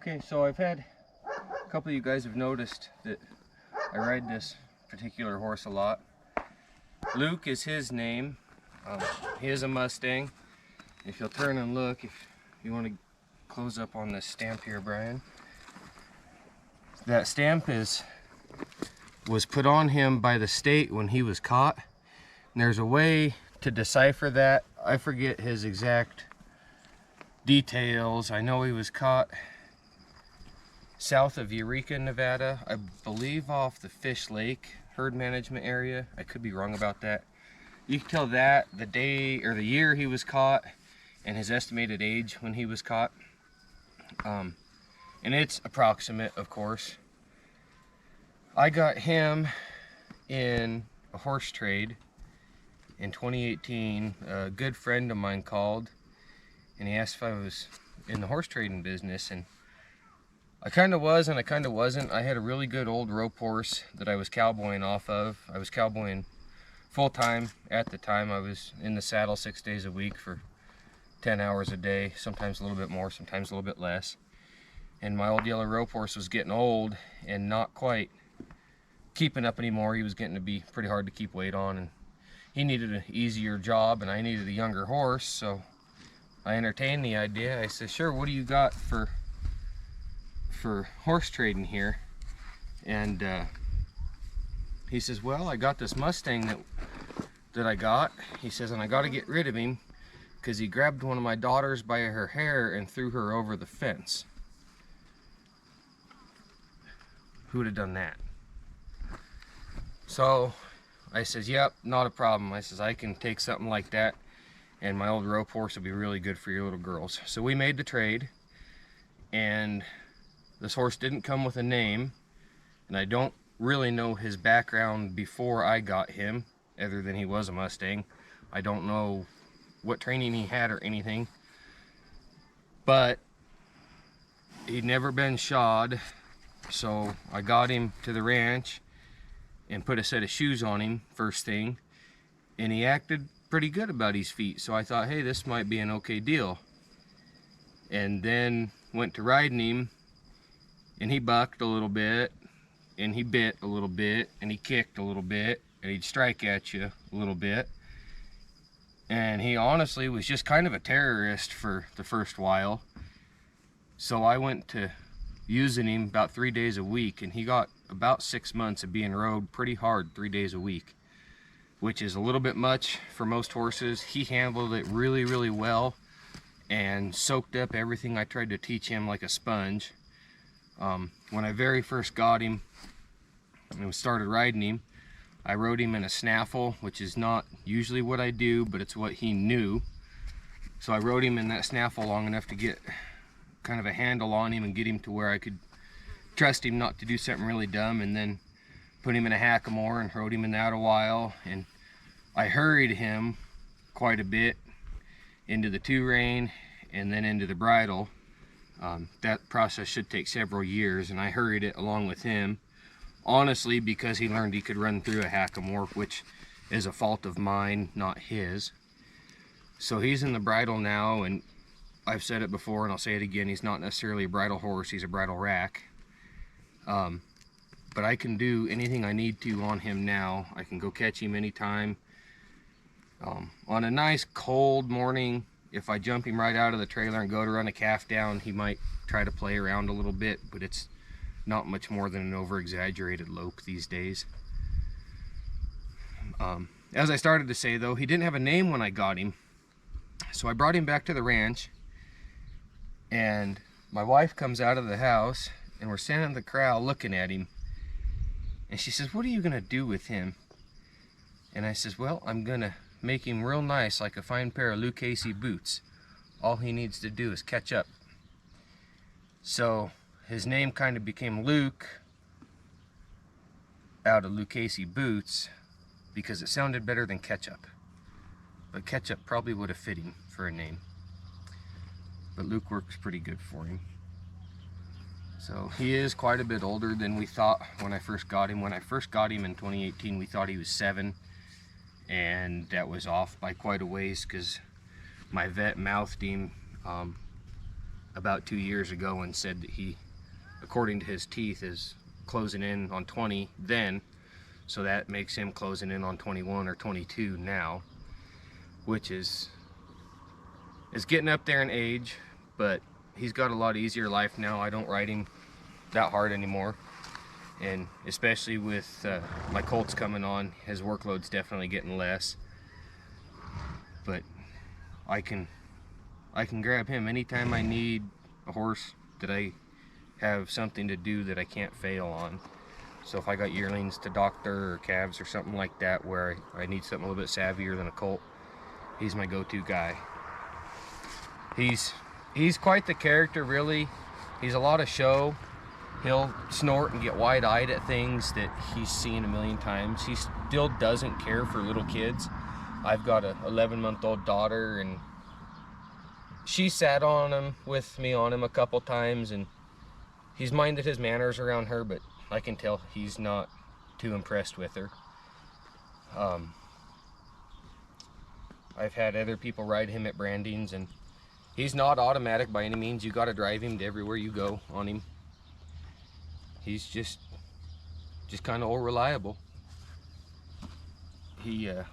Okay, so I've had a couple of you guys have noticed that I ride this particular horse a lot. Luke is his name. He is a Mustang. If you'll turn and look, if you want to close up on this stamp here, Brian. That stamp was put on him by the state when he was caught. And there's a way to decipher that. I forget his exact details. I know he was caught south of Eureka, Nevada. I believe off the Fish Lake herd management area. I could be wrong about that. You can tell that the day or the year he was caught and his estimated age when he was caught. And it's approximate, of course. I got him in a horse trade in 2018. A good friend of mine called and he asked if I was in the horse trading business, and I kind of was and I kind of wasn't. I had a really good old rope horse that I was cowboying off of. I was cowboying full-time at the time. I was in the saddle 6 days a week for 10 hours a day, sometimes a little bit more, sometimes a little bit less. And my old yellow rope horse was getting old and not quite keeping up anymore. He was getting to be pretty hard to keep weight on, and he needed an easier job and I needed a younger horse. So I entertained the idea. I said, sure, what do you got for horse trading here? And he says, well, I got this Mustang that I got. He says, and I got to get rid of him because he grabbed one of my daughters by her hair and threw her over the fence. Who would have done that? So I says, yep, not a problem. I says, I can take something like that and my old rope horse will be really good for your little girls. So we made the trade, and this horse didn't come with a name, and I don't really know his background before I got him, other than he was a Mustang. I don't know what training he had or anything, but he'd never been shod. So I got him to the ranch and put a set of shoes on him first thing, and he acted pretty good about his feet. So I thought, hey, this might be an okay deal. And then went to riding him, and he bucked a little bit, and he bit a little bit, and he kicked a little bit, and he'd strike at you a little bit. And he honestly was just kind of a terrorist for the first while. So I went to using him about 3 days a week, and he got about 6 months of being rode pretty hard 3 days a week, which is a little bit much for most horses. He handled it really, really well and soaked up everything I tried to teach him like a sponge. When I very first got him and started riding him, I rode him in a snaffle, which is not usually what I do, but it's what he knew. So I rode him in that snaffle long enough to get kind of a handle on him and get him to where I could trust him not to do something really dumb, and then put him in a hackamore and rode him in that a while. And I hurried him quite a bit into the 2-rein and then into the bridle. That process should take several years, and I hurried it along with him, honestly, because he learned he could run through a hackamore, which is a fault of mine, not his. So he's in the bridle now, and I've said it before and I'll say it again, he's not necessarily a bridle horse, he's a bridle rack. But I can do anything I need to on him now. I can go catch him anytime. On a nice cold morning, if I jump him right out of the trailer and go to run a calf down, he might try to play around a little bit, but it's not much more than an over-exaggerated lope these days. As I started to say though, he didn't have a name when I got him. So I brought him back to the ranch, and my wife comes out of the house, and we're standing in the corral looking at him, and she says, what are you gonna do with him? And I says, well, I'm gonna make him real nice like a fine pair of Lucchese boots. All he needs to do is catch up. So his name kind of became Luke out of Lucchese boots because it sounded better than Ketchup. But Ketchup probably would have fit him for a name. But Luke works pretty good for him. So he is quite a bit older than we thought when I first got him. When I first got him in 2018, we thought he was 7, and that was off by quite a ways because my vet mouthed him about 2 years ago and said that he, according to his teeth, is closing in on 20 then, so that makes him closing in on 21 or 22 now, which is getting up there in age, but he's got a lot easier life now. I don't ride him that hard anymore, and especially with my colts coming on, his workload's definitely getting less. But I can grab him anytime I need a horse that I have something to do that I can't fail on. So if I got yearlings to doctor or calves or something like that where I need something a little bit savvier than a colt, he's my go-to guy. He's quite the character, really. He's a lot of show. He'll snort and get wide-eyed at things that he's seen a million times. He still doesn't care for little kids. I've got a 11-month-old daughter, and she sat on him with me on him a couple times, and he's minded his manners around her, but I can tell he's not too impressed with her. I've had other people ride him at brandings, and he's not automatic by any means. You got to drive him to everywhere you go on him. He's just kind of reliable.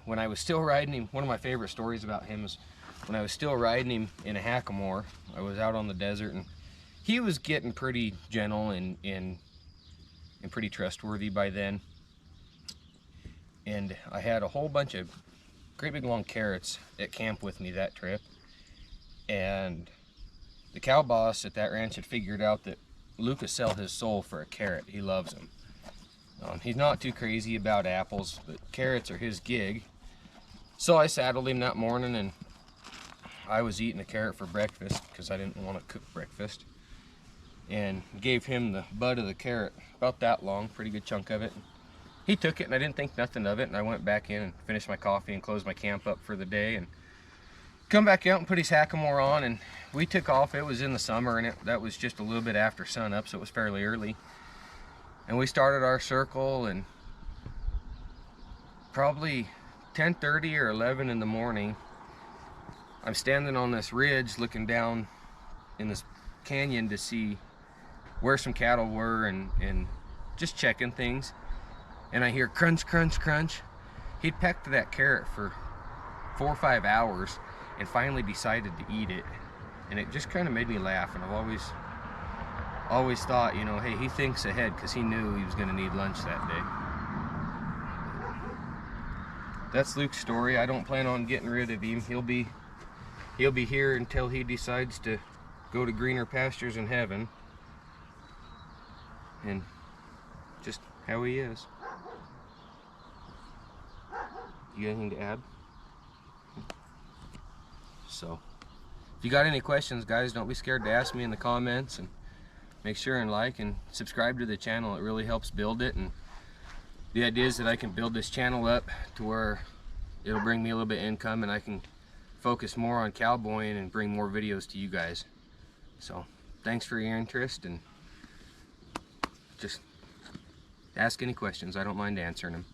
When I was still riding him, one of my favorite stories about him is when I was still riding him in a hackamore. I was out on the desert, and he was getting pretty gentle and pretty trustworthy by then. And I had a whole bunch of great big long carrots at camp with me that trip. And the cow boss at that ranch had figured out that Luke would sell his soul for a carrot. He loves them. He's not too crazy about apples, but carrots are his gig. So I saddled him that morning, and I was eating a carrot for breakfast because I didn't want to cook breakfast, and gave him the bud of the carrot, about that long, pretty good chunk of it. He took it, and I didn't think nothing of it, and I went back in and finished my coffee and closed my camp up for the day, and come back out and put his hackamore on, and we took off. It was in the summer, and that was just a little bit after sun up, so it was fairly early. And we started our circle, and probably 10:30 or 11 in the morning, I'm standing on this ridge looking down in this canyon to see where some cattle were and just checking things. And I hear crunch, crunch, crunch. He'd pecked that carrot for 4 or 5 hours and finally decided to eat it. And it just kind of made me laugh. And I've always thought, you know, hey, he thinks ahead, because he knew he was going to need lunch that day. That's Luke's story. I don't plan on getting rid of him. He'll be here until he decides to go to greener pastures in heaven. And just how he is. You got anything to add? So, if you got any questions, guys, don't be scared to ask me in the comments, and make sure and like and subscribe to the channel. It really helps build it, and the idea is that I can build this channel up to where it'll bring me a little bit of income, and I can focus more on cowboying and bring more videos to you guys. So thanks for your interest, and just ask any questions. I don't mind answering them.